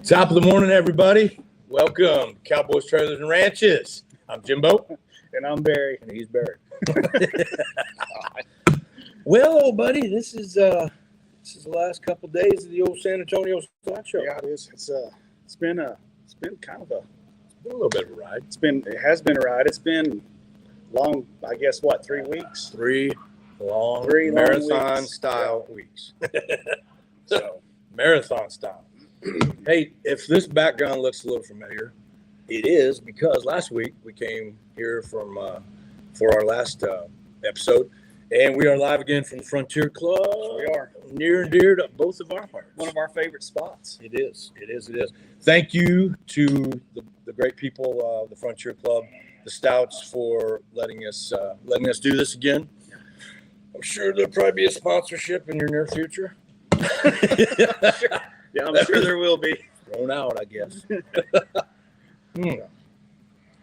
Top of the morning, everybody. Welcome, Cowboys, Trailers, and Ranches. I'm Jimbo. And I'm Barry. And he's Barry. Well, old buddy, this is the last couple days of the old San Antonio Stock Show. Yeah, it is. It's been kind of a little bit of a ride. It has been a ride. It's been long. I guess 3 weeks. Three long marathon style weeks. So marathon style. Hey, if this background looks a little familiar, it is because last week we came here for our last episode, and we are live again from the Frontier Club. We are near and dear to both of our hearts. One of our favorite spots. It is. Thank you to the great people of the Frontier Club, the Stouts, for letting us do this again. I'm sure there'll probably be a sponsorship in your near future. Yeah, I'm sure there will be. Thrown out, I guess.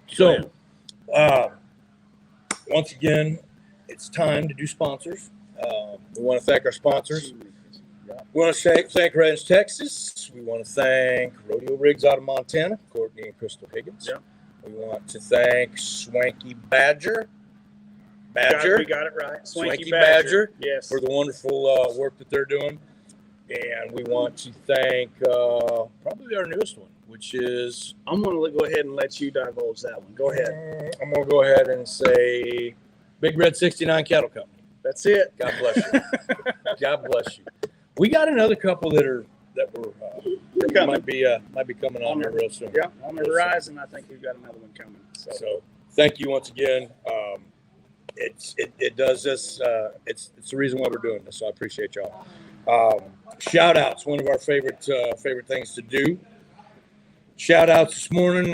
So, once again, it's time to do sponsors. We want to thank our sponsors. We want to thank Ranch Texas. We want to thank Rodeo Rigs out of Montana, Courtney and Crystal Higgins. Yeah. We want to thank Swanky Badger. We got it right. Swanky Badger. Yes. For the wonderful work that they're doing. And we want to thank probably our newest one, which is... I'm going to go ahead and let you divulge that one. Go ahead. I'm going to go ahead and say Big Red 69 Cattle Company. That's it. God bless you. God bless you. We got another couple that might be coming on here real soon. Yeah, on the horizon. I think we've got another one coming. So thank you once again. It does this. It's the reason why we're doing this. So I appreciate y'all. Shout outs, one of our favorite things to do. Shout outs this morning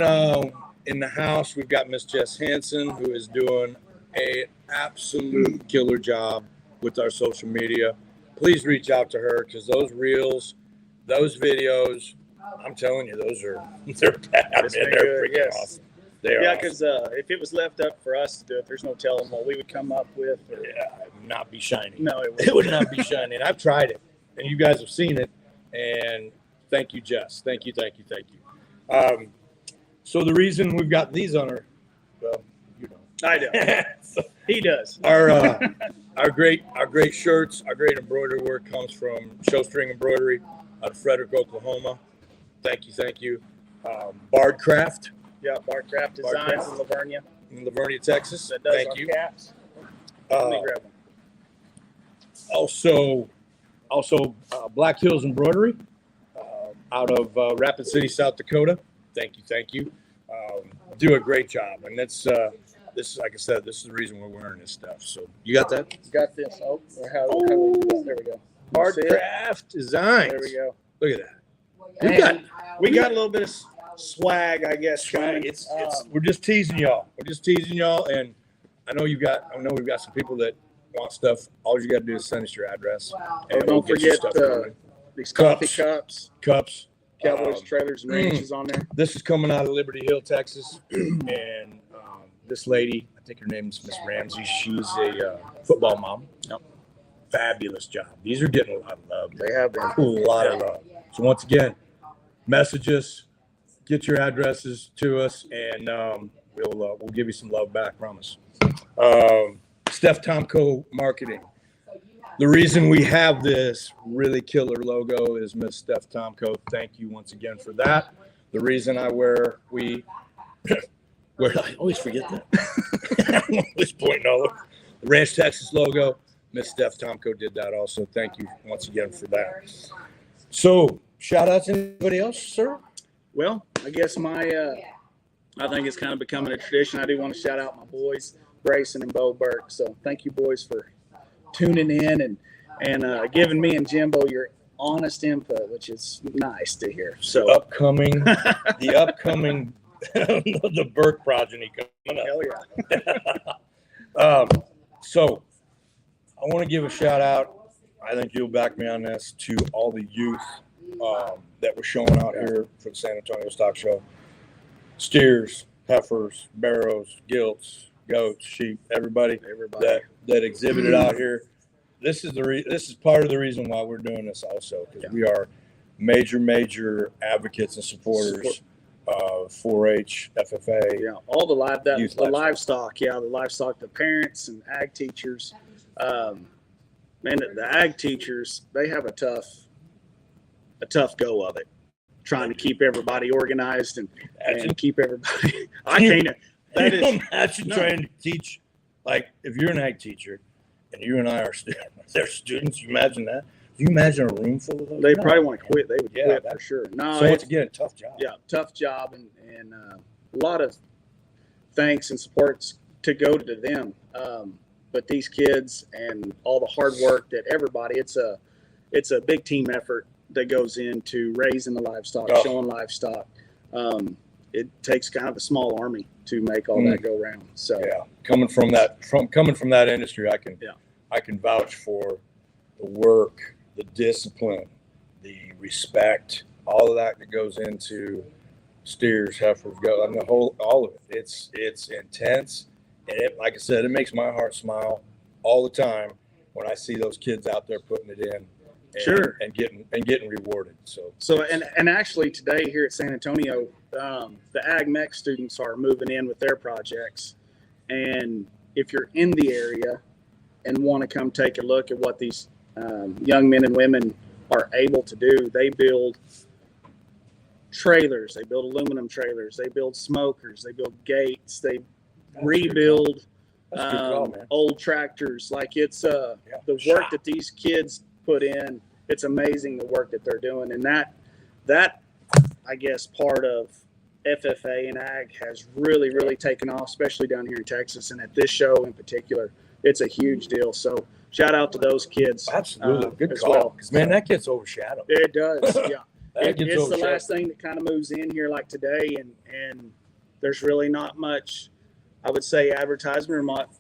in the house. We've got Miss Jess Hansen, who is doing an absolute killer job with our social media. Please reach out to her, because those reels, those videos, I'm telling you, they're bad. They're freaking awesome. Because if it was left up for us to do it, there's no telling what we would come up with. It would not be shiny. No, it would not be shiny. And I've tried it, and you guys have seen it. And thank you, Jess. Thank you. So the reason we've got these on our, well, you know, I do. So he does. Our great shirts, our great embroidery work comes from Showstring Embroidery out of Frederick, Oklahoma. Thank you. Bardcraft. Yeah, Bardcraft Designs in Lavernia, Texas. That does Thank our you. Caps. Let me grab them. Also, Black Hills Embroidery out of Rapid City, South Dakota. Thank you. Do a great job, and this is, like I said, this is the reason we're wearing this stuff. So you got that? Got this. How do we do this? There we go. Bardcraft Designs. There we go. Look at that. We got a little bit of swag, I guess. We're just teasing y'all. And I know we've got some people that want stuff. All you got to do is send us your address. And don't forget these coffee cups. Cowboys, Trailers, and Ranches on there. This is coming out of Liberty Hill, Texas, and this lady, I think her name's Miss Ramsey. She's a football mom. Yep. Fabulous job. These are getting a lot of love. They have been. A lot of love. So once again, message us, get your addresses to us, and we'll give you some love back. Promise. Steph Tomko Marketing. The reason we have this really killer logo is Miss Steph Tomko. Thank you once again for that. The reason I I always forget that. I'm always pointing all over. The Ranch Texas logo, Miss Steph Tomko did that also. Thank you once again for that. So, shout out to anybody else, sir? Well, I guess I think it's kind of becoming a tradition. I do want to shout out my boys, Grayson and Bo Burke. So thank you, boys, for tuning in and giving me and Jimbo your honest input, which is nice to hear. So the upcoming the Burke progeny coming up. Hell yeah. So I want to give a shout out. I think you'll back me on this, to all the youth that were showing out here for the San Antonio Stock Show. Steers, heifers, barrows, gilts, goats, sheep, everybody that exhibited out here. This is part of the reason why we're doing this also, because we are major advocates and supporters of 4-H, FFA. Yeah, all the Youth livestock. Yeah, the livestock, the parents and ag teachers. Man, the ag teachers, they have a tough go of it, trying to keep everybody organized and keep everybody. I can't. Can you imagine trying to teach, like, if you're an ag teacher and you and I are they're students, you imagine that? Do you imagine a room full of those? They probably want to quit. They would quit for sure. No, so it's again, tough job. Yeah, tough job, and a lot of thanks and supports to go to them. But these kids and all the hard work that everybody, it's a big team effort that goes into raising the livestock, showing livestock. It takes kind of a small army to make all that go around. So yeah, coming from that industry, I can vouch for the work, the discipline, the respect, all of that goes into steers, heifers, goats, and all of it. It's intense, and like I said, it makes my heart smile all the time when I see those kids out there putting it in. And getting rewarded. So and actually today here at San Antonio, the Ag Mech students are moving in with their projects. And if you're in the area and want to come take a look at what these young men and women are able to do, they build trailers, they build aluminum trailers, they build smokers, they build gates, they rebuild old tractors. Like it's the work that these kids put in. It's amazing the work that they're doing, and that I guess part of FFA and ag has really taken off, especially down here in Texas, and at this show in particular, it's a huge deal. So shout out to those kids. Absolutely, good call. Because man, that gets overshadowed. It does. Yeah, it's the last thing that kind of moves in here like today, and there's really not much, I would say, advertisement or not,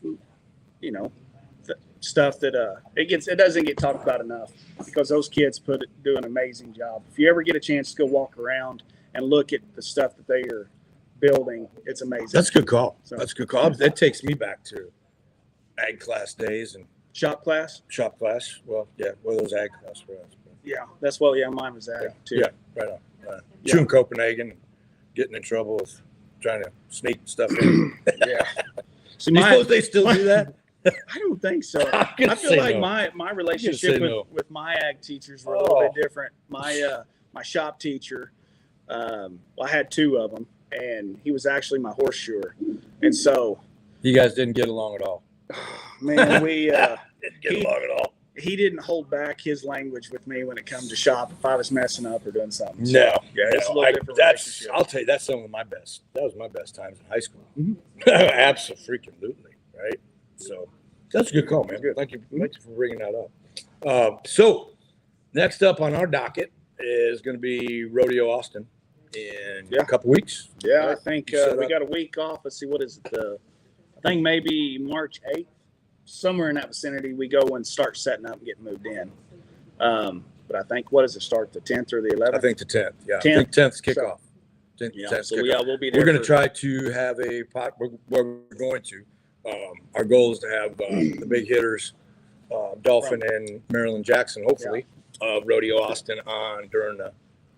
stuff that it doesn't get talked about enough, because those kids do an amazing job. If you ever get a chance to go walk around and look at the stuff that they are building, it's amazing. That's a good call. That's a good call. That takes me back to ag class days and shop class. Well, yeah, well, those ag class for us. Yeah, mine was ag too. Yeah, right on. Chewing Copenhagen, getting in trouble with trying to sneak stuff in. Yeah. So you suppose they still do that? I don't think so. I feel like my relationship with my ag teachers were a little bit different. My shop teacher, I had two of them, and he was actually my horseshoer, and so you guys didn't get along at all. Man, we didn't get along at all. He didn't hold back his language with me when it comes to shop if I was messing up or doing something. So, it's a little different relationship. I'll tell you, that's some of my best. That was my best times in high school. Mm-hmm. Absolutely, right? So that's a good call, man. Thank you for bringing that up. So next up on our docket is going to be Rodeo Austin in a couple weeks. Yeah, right? I think we got a week off. Let's see, what is it? I think maybe March 8th, somewhere in that vicinity. We go and start setting up and getting moved in. But I think, what does it start, the 10th or the 11th? I think the 10th. Yeah, 10th? I think 10th kickoff. 10th, yeah, 10th so kickoff. we'll be there. We're going to try to have we're going to. Our goal is to have the big hitters, Dolphin and Marilyn Jackson, hopefully, Rodeo Austin on during the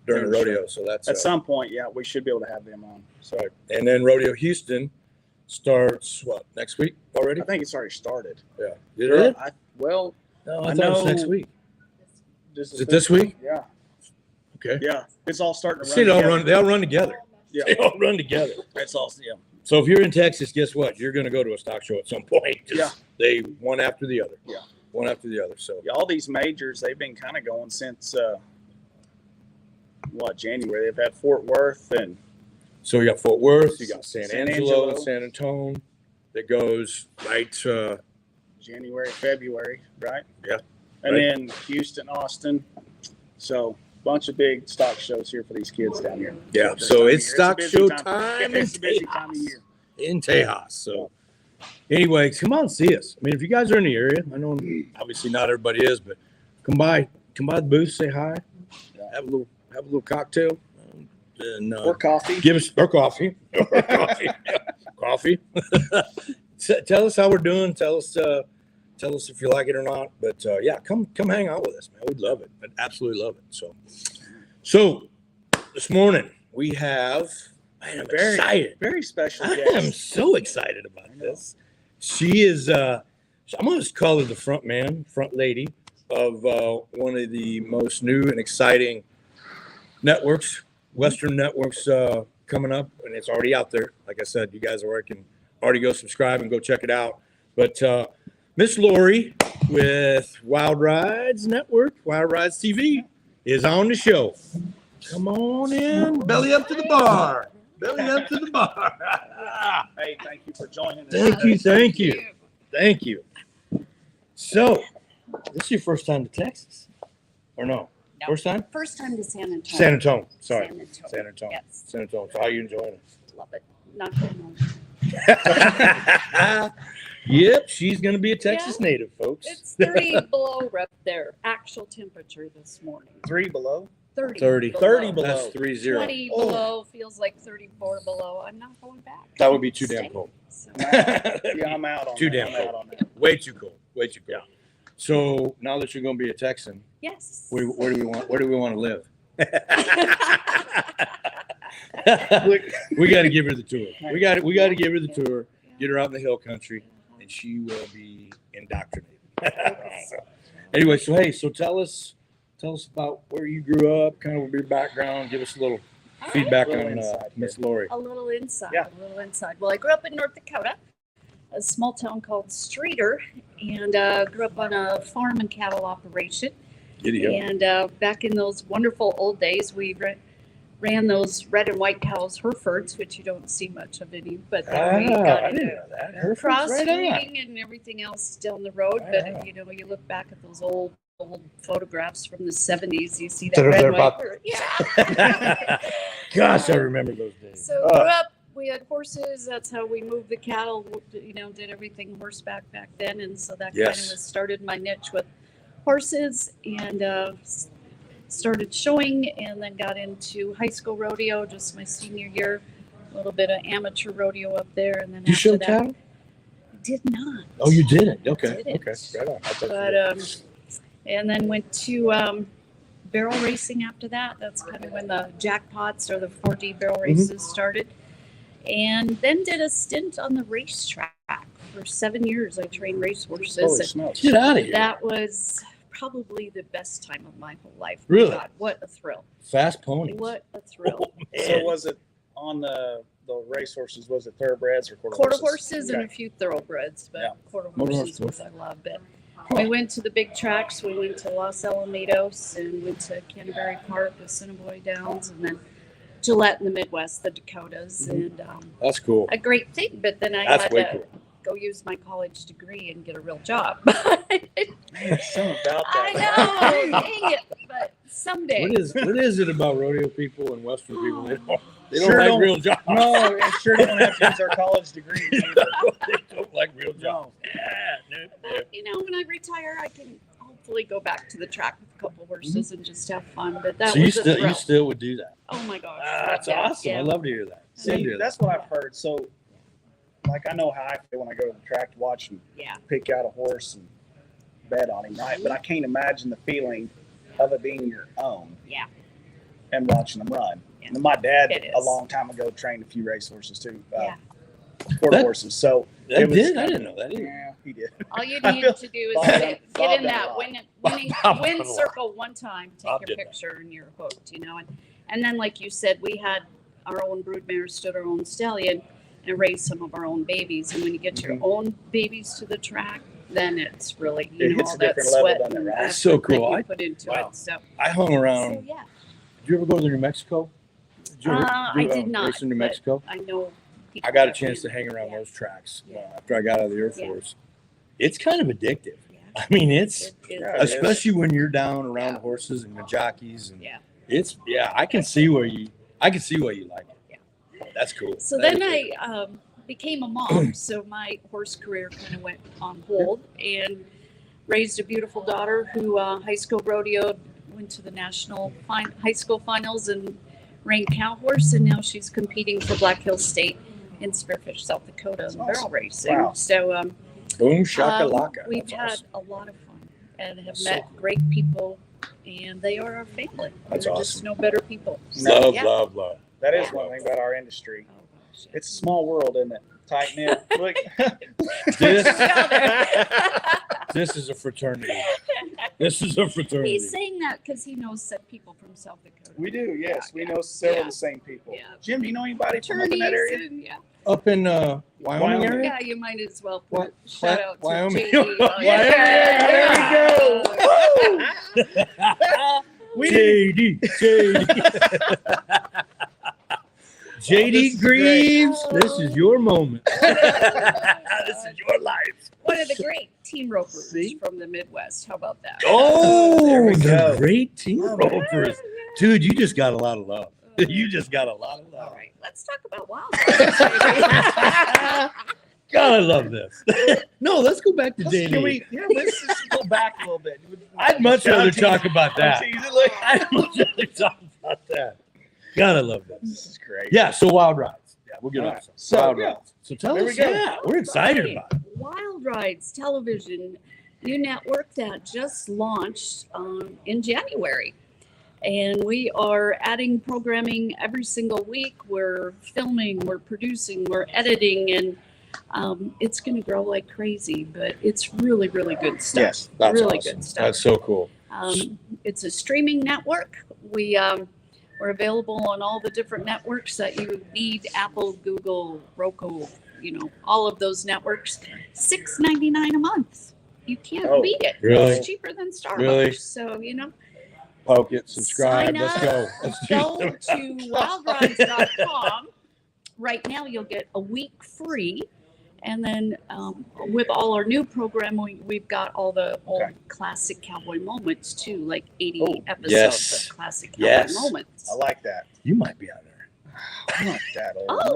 rodeo. So that's at some point, we should be able to have them on. So, right. And then Rodeo Houston starts next week already? I think it's already started. Yeah. Did it? I thought it was next week. Is it this week? Yeah. Okay. Yeah, it's all starting to run. See, they all run together. Yeah. They all run together. It's all So if you're in Texas, guess what? You're going to go to a stock show at some point. Yeah. They one after the other. Yeah. One after the other. So all these majors, they've been kind of going since January. They've had Fort Worth, and so you got Fort Worth, you got San Angelo, and San Antonio. That goes right January, February, right? Yeah. And then Houston, Austin. So bunch of big stock shows here for these kids down here. Yeah, so it's stock show time. It's a busy time of year. In Tejas. So anyway, come on, see us. I mean, if you guys are in the area, I know obviously not everybody is, but come by the booth, say hi, have a little cocktail, and or coffee. Give us coffee. Coffee. Tell us how we're doing. Tell us if you like it or not. But come hang out with us, man. We'd love it. I'd absolutely love it. So So this morning we have. Man, I'm excited. Very special I guest. am so excited about this. She is. I'm gonna just call her the front lady of one of the most new and exciting networks, Western networks coming up, and it's already out there. Like I said, you guys can already go subscribe and go check it out. But Miss Laurie with Wild Rides Network, Wild Rides TV, is on the show. Come on in, belly up to the bar. Belly up to the bar. Hey, thank you for joining us. Thank you. So, this is your first time to Texas? Or no? No. First time? First time to San Antonio. San Antonio. Sorry. San Antonio. Yes. San Antonio. So how are you enjoying it? Love it. Not going home. Yep, she's going to be a Texas native, folks. It's 30 below up there. Actual temperature this morning. 3 below. 30 below. That's 30. 20 below feels like 34 below. I'm not going back. That would be too damn Staying. cold. So, Yeah, I'm out on Too that. damn I'm cold. out on that. Way too cold. So now that you're going to be a Texan, yes. where do we want to live? We got to give her the tour. We got to give her the tour. Get her out in the hill country, and she will be indoctrinated. Okay. Anyway, so tell us about where you grew up, kind of your background. Give us a little feedback Little on insight Miss Laurie. A little inside. Yeah. A little inside. Well, I grew up in North Dakota, a small town called Streeter, and grew up on a farm and cattle operation. Giddy up. And back in those wonderful old days, we ran those red and white cows, Herefords, which you don't see much of any, but then we got I didn't into know that. Herefords, crossbreeding and everything else down the road. But you look back at those old photographs from the 70s, you see that So red they're and white. Yeah. Gosh, I remember those days. So grew up, we had horses. That's how we moved the cattle. Did everything horseback back then, and so that kind of started my niche with horses, and started showing, and then got into high school rodeo just my senior year. A little bit of amateur rodeo up there, and then You after showed that, cattle? did not. Oh, you didn't? Okay. Didn't. Okay. Right on. I thought you But did. and then went to barrel racing after that. That's kind of when the jackpots or the 4D barrel races started. And then did a stint on the racetrack for 7 years. I trained racehorses. Holy and smokes. Get out of here. that was probably the best time of my whole life. My Really? God, what a thrill. Fast ponies. What a thrill. So was it on the racehorses? Was it thoroughbreds or Quarter horses and Okay. a few thoroughbreds, but Yeah. quarter Motor horses horses. was I loved it. We went to the big tracks. We went to Los Alamitos and went to Canterbury Park, the Assiniboine Downs, and then Gillette in the Midwest, the Dakotas, and That's cool. a great thing. But then I That's had way to cool. go use my college degree and get a real job. Man, something about I that. know, dang it, but someday. What is it about rodeo people and Western people? They don't Sure like don't. real jobs. No, it sure don't have to use our college degrees either. They don't like real jobs. No. But when I retire, I can hopefully go back to the track with a couple horses and just have fun. But that So you was a thrill. still would do that? Oh my gosh, That's yeah, awesome. yeah. I love to hear that. Love to See, hear that. that's what I've heard. So, like, I know how I feel when I go to the track to watch and Yeah. pick out a horse and bet on him, right? But I can't imagine the feeling of it being your own. Yeah. And watching them run. Yeah. And my dad, It is. a long time ago, trained a few racehorses too. Yeah. Quarter That- horses. So, That it was did? I kind didn't know that either. yeah, he did. All you I need feel- to do is Bob get done- in Bob done a that lot. win Bob win done a lot. circle one time, Bob take did your that. picture, and you're hooked. And then like you said, we had our own broodmare, stood our own stallion, and raised some of our own babies. And when you get your own babies to the track, then it's really It hits all a that different level, sweat doesn't it, and right? That's so effort that cool. you put into Wow. it. So I hung around. yeah. Did you ever go to New Mexico? Did you ever I did not, race in New but Mexico? I know. people I got a that chance to went. hang around Yeah. those tracks Yeah. after I got out of the Air Yeah. Force. It's kind of addictive. Yeah. I mean, it's It is. Yeah, it is. especially when you're down around Yeah. the horses and the jockeys, and Yeah. I can see why you like it. Yeah. That's cool. So That then is I became a mom. So my horse career kind of went on hold, and raised a beautiful daughter who high school rodeo, went to the national high school finals and ran cow horse, and now she's competing for Black Hills State in Spearfish, South Dakota, in barrel racing. Wow. So Boom shakalaka. we've That's had awesome. a lot of fun and have So met cool. great people and they are our family. That's They're awesome. just no better people. Love, yeah. love. That is one thing about our industry. Oh, gosh. It's a small world, isn't it? Tight knit. Look. This is a fraternity. This is a fraternity. He's saying that because he knows some people from South Dakota. We do, yes. We Yeah. know several Yeah. of the same people. Yeah. Jim, do you know anybody from up in Attorneys that area? and, yeah. Up in Wyoming area? Yeah, you might as well Why- put a shout out to Wyoming. JD. Yeah, there we go. We JD. JD Greaves, this is your moment. This is your life. One of the great team ropers See? from the Midwest. How about that? Oh, There we the go. great team ropers. Yeah. Dude, you just got a lot of love. You just got a lot of All love. right, let's talk about wildfires. God, I love this. No, let's go back to JD. Let's just go back a little bit. I'd much rather talk about that. I'm teasing, look. I'd much rather talk about that. God, I love this. This is great. Yeah, so Wild Rides. Yeah, we'll get on Alright, some. so, Wild yeah. Rides. So tell There us. we go. Yeah, we're excited Right. about it. Wild Rides Television, new network that just launched in January. And we are adding programming every single week. We're filming, we're producing, we're editing, and it's going to grow like crazy, but it's really, really good stuff. Yes, That's really awesome. good stuff. That's so cool. It's a streaming network. We're available on all the different networks that you need: Apple, Google, Roku, all of those networks. $6.99 a month. You can't Oh, beat it. really? It's cheaper than Starbucks. Really? So Poke it, subscribe. Sign Let's up. go. Let's do go it. to wildrides.com. Right now, you'll get a week free. And then with all our new programming, we've got all the old Okay. classic cowboy moments too, like 80 Oh, episodes yes. of classic cowboy Yes. moments. I like that. You might be on there. I'm not that old. Oh,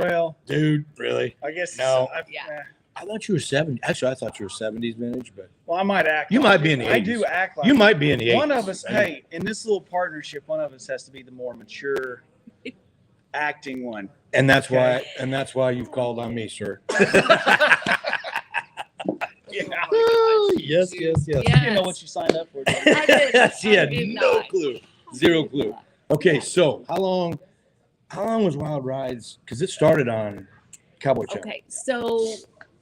man. Well, Dude, really? I guess No. Yeah. I thought you were 70. Actually, I thought you were 70s vintage, but Well, I might act. You like might be it. in the I 80s. do act like you it. might be in the 80s. One of us, hey, in this little partnership, one of us has to be the more mature acting one. And that's why you've called on me, sir. Yeah. Yes, yes, yes. You didn't know what you signed up for. did you? I did. She had I did no not. clue. Zero clue. Okay, so how long was Wild Rides? Because it started on Cowboy Channel. Okay, so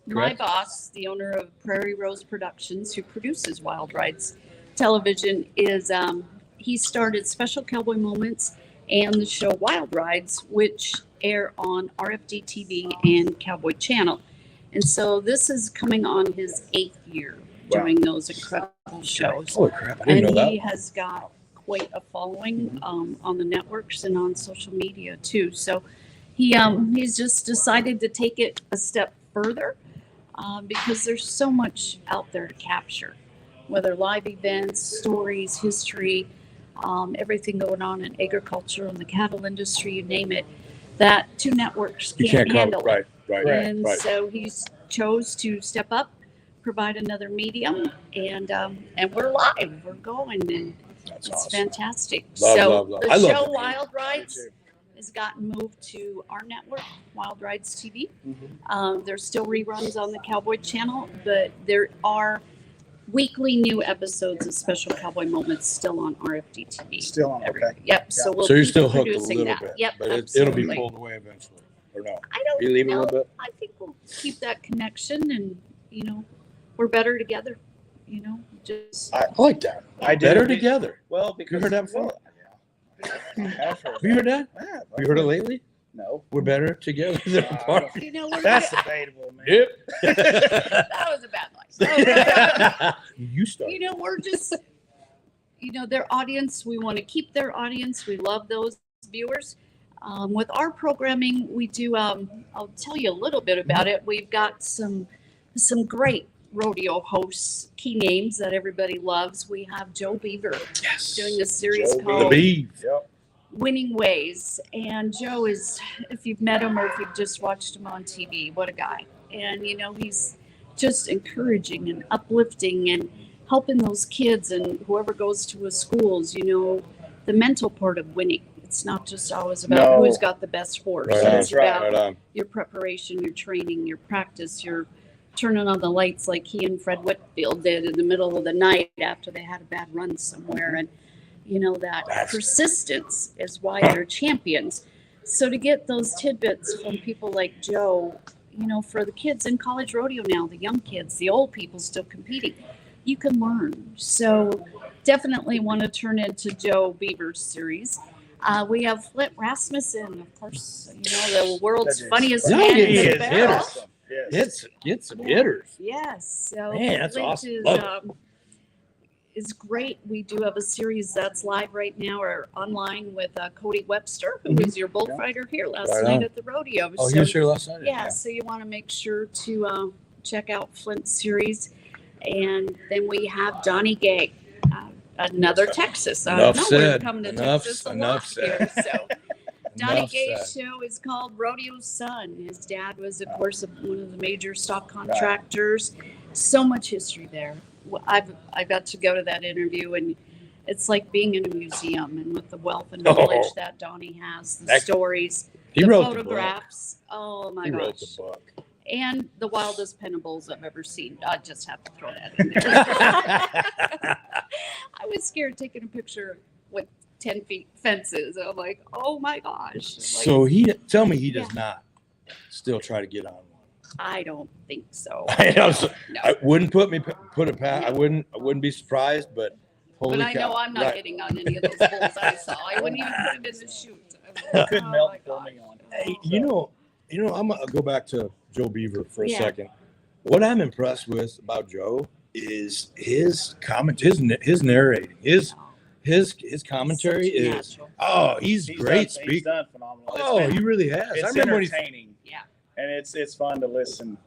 my Correct? boss, the owner of Prairie Rose Productions, who produces Wild Rides Television, is he started Special Cowboy Moments and the show Wild Rides, which air on RFD TV and Cowboy Channel. And so this is coming on his 8th year Wow. doing those incredible shows. Holy crap! I didn't And know he that. has got quite a following on the networks and on social media too. So he's just decided to take it a step further because there's so much out there to capture, whether live events, stories, history, everything going on in agriculture and the cattle industry, you name it, that two networks You can't can't handle cover. it. Right. And Right. so he's chose to step up, provide another medium, and we're live. We're going, and That's it's awesome. fantastic. Love, so love, love. the I love show it. Wild Rides has gotten moved to our network, Wild Rides TV. Mm-hmm. There's still reruns on the Cowboy Channel, but there are weekly new episodes of Special Cowboy Moments still on RFD TV. Still on, Every- okay. Yep. So we'll So you're keep still hooked a producing little that. bit, Yep. but it'll absolutely. be pulled away eventually, or no? I don't You leave it a know. little bit? I think we'll keep that connection, and we're better together. Just I like that. I do. Better together. Well, You because heard that before? Yeah. I've heard Have you heard that? that. Yeah, Have you heard it lately? No. We're better together than apart. we're That's debatable, man. Yep. that was a bad line. You start. We're just their audience. We want to keep their audience. We love those viewers. With our programming, we do. I'll tell you a little bit about it. We've got some great rodeo hosts, key names that everybody loves. We have Joe Beaver Yes. doing a series Joe The called beef. Yep. Winning Ways. And Joe is, if you've met him or if you've just watched him on TV, what a guy. And, he's just encouraging and uplifting and helping those kids and whoever goes to his schools, the mental part of winning. It's not just always about No. who's got the best horse. Right on. It's about Right on. your preparation, your training, your practice, your turning on the lights like he and Fred Whitfield did in the middle of the night after they had a bad run somewhere. And, that persistence is why they're champions. So to get those tidbits from people like Joe, for the kids in college rodeo now, the young kids, the old people still competing, you can learn. So definitely want to turn into Joe Beaver's series. We have Flint Rasmussen, of course, the world's funniest man in the barrel. Get some hitters. Yes. So man, that's Flint awesome. is great. We do have a series that's live right now or online with Cody Webster, who was your bullfighter here last night at the rodeo. Oh, he was here last night. Yeah, so you want to make sure to check out Flint's series. And then we have Donnie Gay, another Texas. We're coming to Texas a lot here. So Donnie Gay's show is called Rodeo's Son. His dad was, of course, one of the major stock contractors. So much history there. I got to go to that interview, and it's like being in a museum, and with the wealth and knowledge that Donnie has, the stories, the photographs. Oh my gosh. He wrote the book. And the wildest penables I've ever seen. I just have to throw that in there. I was scared taking a picture with 10 feet fences. I'm like, oh my gosh. So tell me he does not still try to get on one. I don't think so. No. I wouldn't I wouldn't be surprised, but holy I know I'm not getting on any of those bulls I saw. I wouldn't even put him in the chute. Couldn't melt for me on. Hey, I'm gonna go back to Joe Beaver for a second. What I'm impressed with about Joe is his comment, his narrating, his commentary is he's great speaker. He's done phenomenal. He really has. It's entertaining. And it's fun to listen.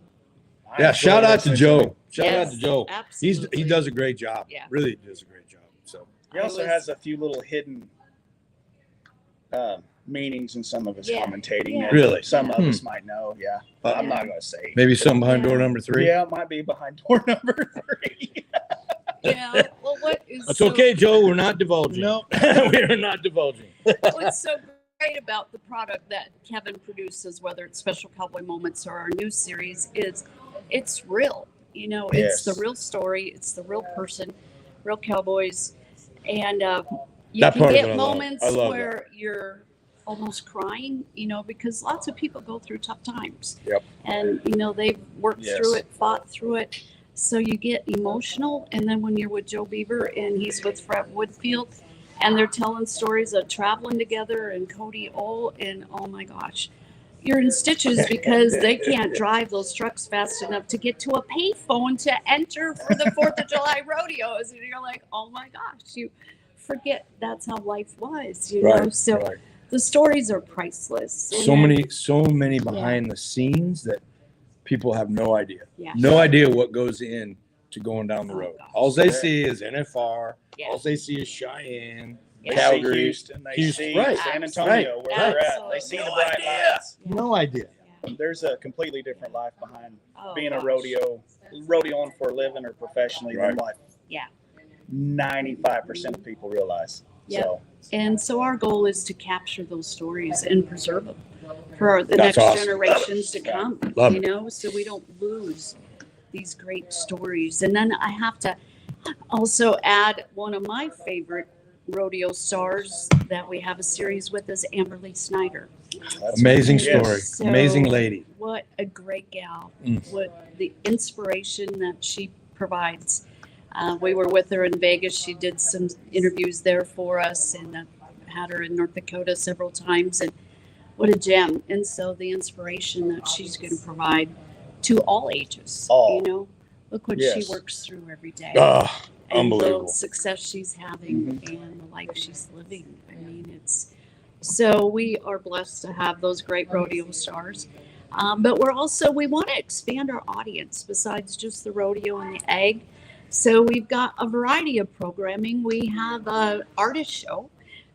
Shout out to Joe. Shout out to Joe. Absolutely. He does a great job. Yeah. Really does a great job. So he also has a few little hidden meanings in some of his commentating. Yeah. Really? Some of us might know. Yeah. I'm not going to say. Maybe something behind door number 3. Yeah, it might be behind door number 3. Yeah. Well, what is It's okay, Joe. We're not divulging. No, we are not divulging. What's so great about the product that Kevin produces, whether it's Special Cowboy Moments or our new series, is it's real. It's the real story. It's the real person, real cowboys. And you can get moments where you're almost crying, because lots of people go through tough times. Yep. And, they've worked through it, fought through it. So you get emotional. And then when you're with Joe Beaver and he's with Fred Whitfield, and they're telling stories of traveling together and Cody O, and oh my gosh, you're in stitches because they can't drive those trucks fast enough to get to a payphone to enter for the 4th of July rodeos. And you're like, oh my gosh, you forget that's how life was, know? So the stories are priceless. So many behind the scenes that people have no idea. Yeah. No idea what goes in to going down the road. All they see is NFR. All they see is Cheyenne, Calgary, Houston, they see San Antonio, where they're at. They see the bright lights. No idea. There's a completely different life behind being a rodeoing for a living or professionally than what 95% of people realize. Yeah. So. And so our goal is to capture those stories and preserve them for the next generations to come, so we don't lose these great stories. And then I have to also add one of my favorite rodeo stars that we have a series with is Amberly Snyder. Amazing story. So, amazing lady. What a great gal. What the inspiration that she provides. We were with her in Vegas. She did some interviews there for us, and had her in North Dakota several times. And what a gem. And so the inspiration that she's going to provide to all ages, look what she works through every day. And unbelievable. the success she's having and the life she's living. I mean, so we are blessed to have those great rodeo stars. But we want to expand our audience besides just the rodeo and the egg. So we've got a variety of programming. We have an artist show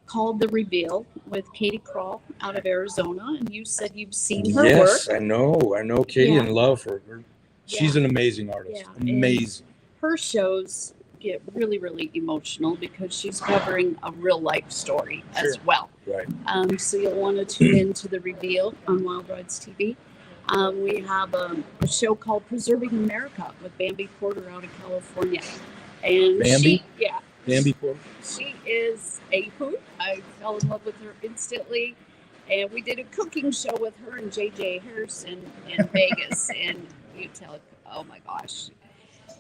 called The Reveal with Katie Kroll out of Arizona. And you said you've seen her work. Yes, I know Katie and love her. She's an amazing artist. Yeah. Amazing. And her shows get really, really emotional because she's covering a real life story as well. Right. So you'll want to tune into The Reveal on Wild Rides TV. We have a show called Preserving America with Bambi Porter out of California. And Bambi? Bambi Porter? She is a hoot. I fell in love with her instantly. And we did a cooking show with her and JJ Harrison in Vegas. And you tell, oh my gosh,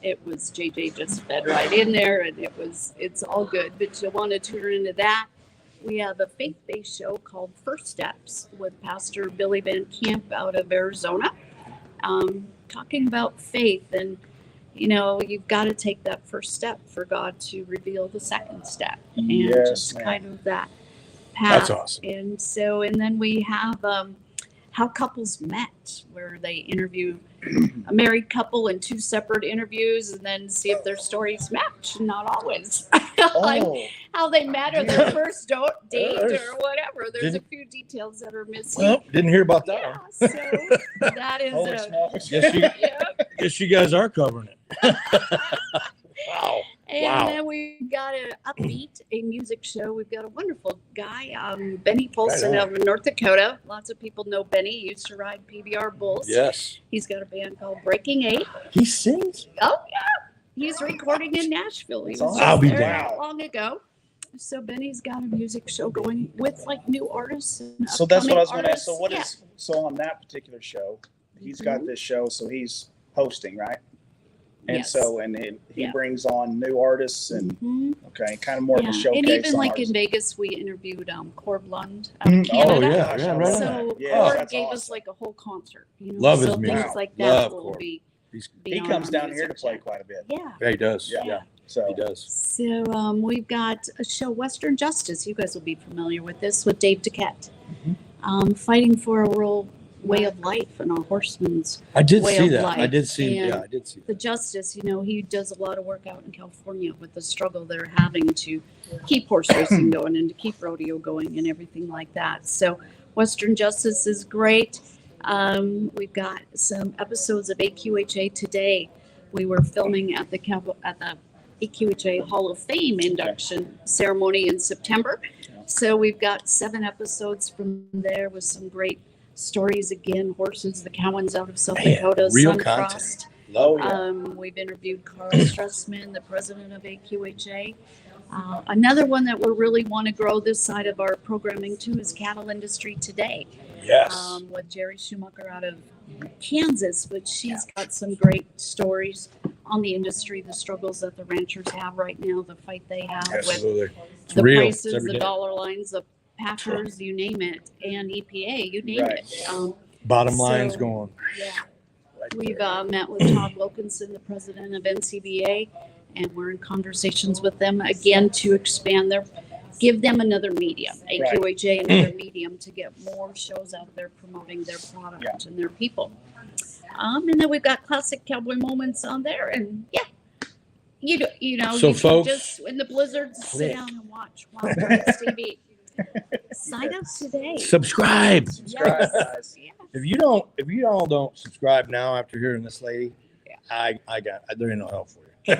it was JJ just fed right in there, and it's all good. But you want to tune into that. We have a faith-based show called First Steps with Pastor Billy Van Camp out of Arizona, talking about faith. And, you know, you've got to take that first step for God to reveal the second step. And just kind of that path. That's awesome. And then we have How Couples Met, where they interview a married couple in 2 separate interviews and then see if their stories match. Not always. Like how they met or their first date or whatever. There's a few details that are missing. Well, didn't hear about that one. So that is Guess you guys are covering it. Wow. And then we've got an upbeat, a music show. We've got a wonderful guy, Benny Polson of North Dakota. Lots of people know Benny. He used to ride PBR Bulls. Yes. He's got a band called Breaking 8. He sings? Oh, yeah. He's recording in Nashville. He was I'll be there there. not long ago. So Benny's got a music show going with like new artists. And So that's what I was going to ask. artists. So on that particular show, he's got this show, so he's hosting, right? And Yes. he brings on new artists and kind of more of a showcase. And even on like ours. in Vegas, we interviewed Corb Lund out of Canada. Oh, yeah, right. So Yeah, Corb that's gave us awesome. like a whole concert. You know? Love his so music. things like Love that will Corb. be. He on comes our down music here to play channel. quite a bit. Yeah. Yeah, he does. Yeah. So He does. So we've got a show, Western Justice. You guys will be familiar with this with Dave Duquette, fighting for a rural way of life and a horseman's I did way see of that. life. I did see. And Yeah, I did see that. the justice. You know, he does a lot of work out in California with the struggle they're having to keep horse racing going and to keep rodeo going and everything like that. So Western Justice is great. We've got some episodes of AQHA today. We were filming at the AQHA Hall of Fame induction ceremony in September. So we've got 7 episodes from there with some great stories again. Horses, the Cowans out of South Dakota, real Suncrossed. content. We've interviewed Carl Stressman, the president of AQHA. Another one that we really want to grow this side of our programming too is Cattle Industry Today. Yes. With Jerry Schumacher out of Kansas, but she's got some great stories on the industry, the struggles that the ranchers have right now, the fight they have with Absolutely. It's the real. prices, It's every the day. dollar lines, the packers, you name it, and EPA, you name Right. it. Bottom So- line's going. Yeah. We've met with Todd Wilkinson, the president of NCBA, and we're in conversations with them again to expand give them another medium, AQHA, another medium to get more shows out there promoting their product and their people. And then we've got classic cowboy moments on there, and you know, So you folks, can just in the blizzards sit click. down and watch Wild Rice TV. Sign up today. Subscribe. subscribe, guys. Yeah. If you all don't subscribe now after hearing this lady, there ain't no help for you.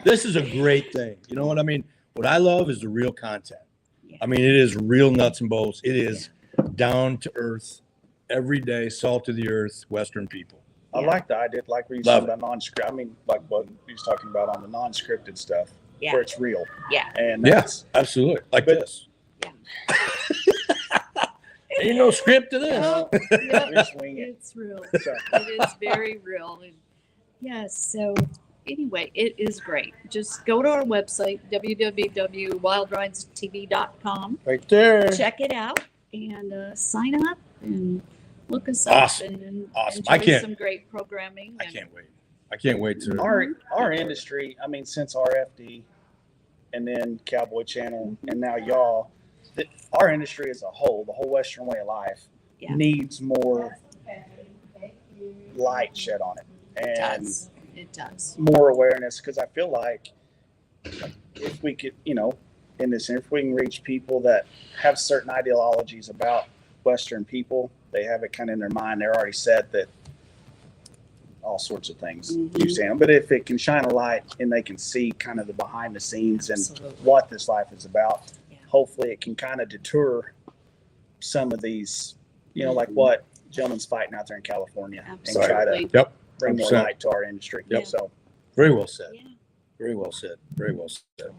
This is a great thing. You know what I mean? What I love is the real content. Yeah. I mean, it is real nuts and bolts. It is down to earth, every day, salt of the earth, Western people. I like the idea, like where you Love said about non-script. I mean, like what he was talking about on the non-scripted stuff, Yeah. where it's real. Yeah. And Yeah, that's, absolutely. Like But- this. Yeah. Ain't no script to this. Yeah. we just wing it. It's real. So, It is very real. And yes. So anyway, it is great. Just go to our website, www.wildridestv.com. Right there. Check it out and sign up and look us Awesome. up and Awesome. enjoy some great programming. I can't wait. I can't wait to. our industry, I mean, since RFD and then Cowboy Channel and now y'all, our industry as a whole, the whole Western way of life, Yeah. needs more light shed on it It and does. It does. more awareness. Because I feel like if we could, you know, in this, if we can reach people that have certain ideologies about Western people, they have it kind of in their mind. They're already set that all sorts of things you saying. But if it can shine a light and they can see kind of the behind the scenes and Absolutely. what this life is about, Yeah. hopefully it can kind of deter some of these, you know, like what gentlemen's fighting out there in California and Absolutely. try to Yep. bring more 100%. light to our industry. Yep. So Very well said. Yeah. Very well said. Very well said.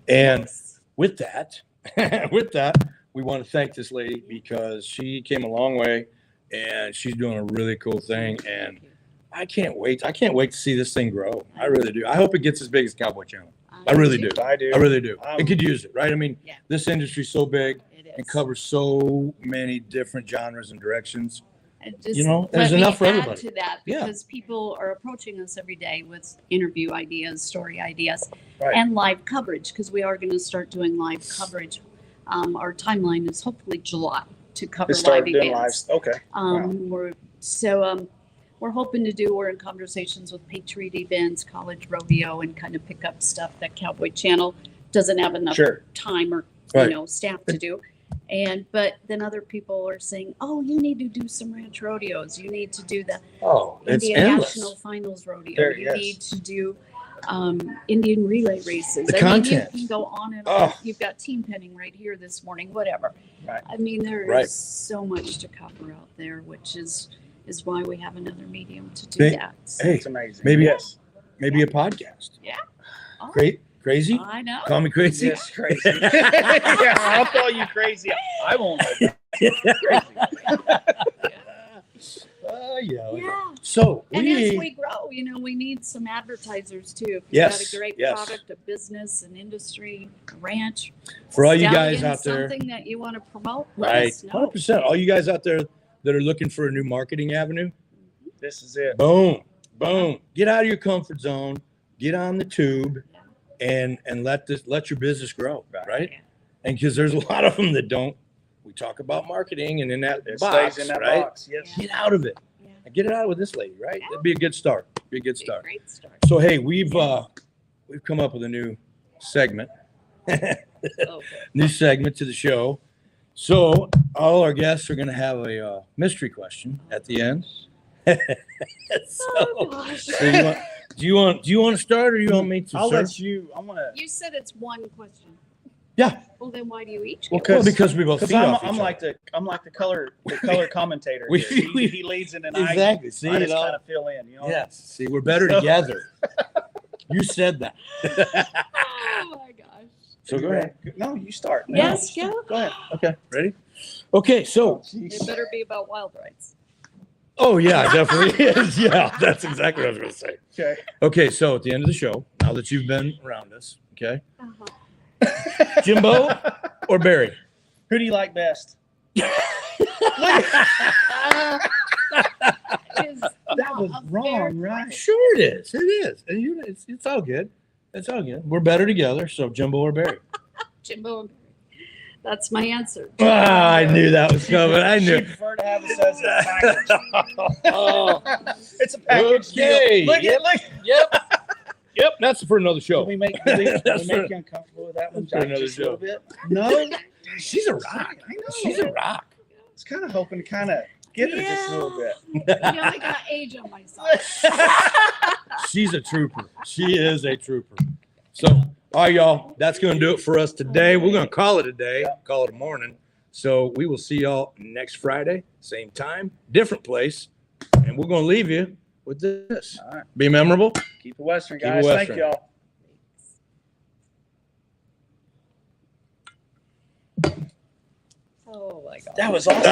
And Yes. with that, we want to thank this lady because she came a long way and she's doing a really cool thing. And I can't wait. I can't wait to see this thing grow. I really do. I hope it gets as big as Cowboy Channel. I really do. I do. I really do. Um, It could use it, right? I mean, Yeah. this industry's so big It and is. covers so many different genres and directions. And just You know, let there's me enough for add everybody. to that Yeah. because people are approaching us every day with interview ideas, story ideas, Right. and live coverage because we are going to start doing live coverage. Our timeline is hopefully July to cover It live started doing events. lives. Okay. We're hoping to do. We're in conversations with Patriot Events, College Rodeo, and kind of pick up stuff that Cowboy Channel doesn't have enough Sure. time or Right. staff to do. But then other people are saying, "Oh, you need to do some ranch rodeos. You need to do the Oh, it's Indian endless. National Finals rodeo. There, You yes. need to do Indian relay races. The I content. mean, you can go on and on. Oh. You've got team penning right here this morning. Whatever. Right. I mean, there is Right. so much to cover out there, which is why we have another medium to do Hey, that. So, Hey, It's amazing. maybe Yes. maybe a podcast. oh, Great, crazy. I know. Call me crazy. Yes, crazy. Yeah, I'll call you crazy. I won't. Yeah. Yeah. So And as we grow, we need some advertisers too. If you've Yes, got a great yes. product, a business, an industry, a ranch. For all you guys stallion, out there, something that you want to promote, let right? us know. 100%. All you guys out there that are looking for a new marketing avenue, This is it. boom, boom. Get out of your comfort zone. Get on the tube, and let your business grow, right? Yeah. And because there's a lot of them that don't. We talk about marketing, and in that It box, stays in that right? box. Yes. Get out of it. Yeah. And get it out with this lady, right? Yeah. That'd be a good start. Be a good Be a start. great start. So hey, we've come up with a new segment. Oh, New segment to the show. So all our guests are going to have a mystery question at the end. oh so, gosh. so do you want to start, or do you want me to? I'll sir? let you. I want to. You said it's one question. Yeah. Well, then why do you each? Well, get one? Because we both Because feed off each I'm other. like the color commentator. We- here. we- He leads in, and exactly. See, I it just all. kind of fill in. You know. Yes. See, we're better So- together. You said that. Oh my gosh. So go ahead. No, you start. No, Yes, go. Go ahead. Okay. Ready? Okay. So. It better be about wild rides. Oh yeah, definitely is. Yeah, that's exactly what I was going to say. Okay. Okay. So at the end of the show, now that you've been around us, okay, Uh-huh. Jimbo or Barry? Who do you like best? That was wrong, right? Sure, it is. It is. And it's all good. It's all good. We're better together. So Jimbo or Barry? Jimbo and Barry. That's my answer. I knew that was coming. I knew. She'd prefer to have us as a package. Oh, It's a package Okay. deal. Look Yep. at look. yep. That's for another Did show. we make That's you for- uncomfortable with that one? that's for another Just a little show. bit. No, She's a rock. I know. She's a rock. I was kind of hoping to kind of get her just a little bit. I got age on my side. She's a trooper. She is a trooper. So, all right, y'all. That's going to do it for us today. We're going to call it a day. Call it a morning. So we will see y'all next Friday, same time, different place, and we're going to leave you with this. All right. Be memorable. Keep it Western, Keep it guys. Western. Thank y'all. Oh my god. That was awesome.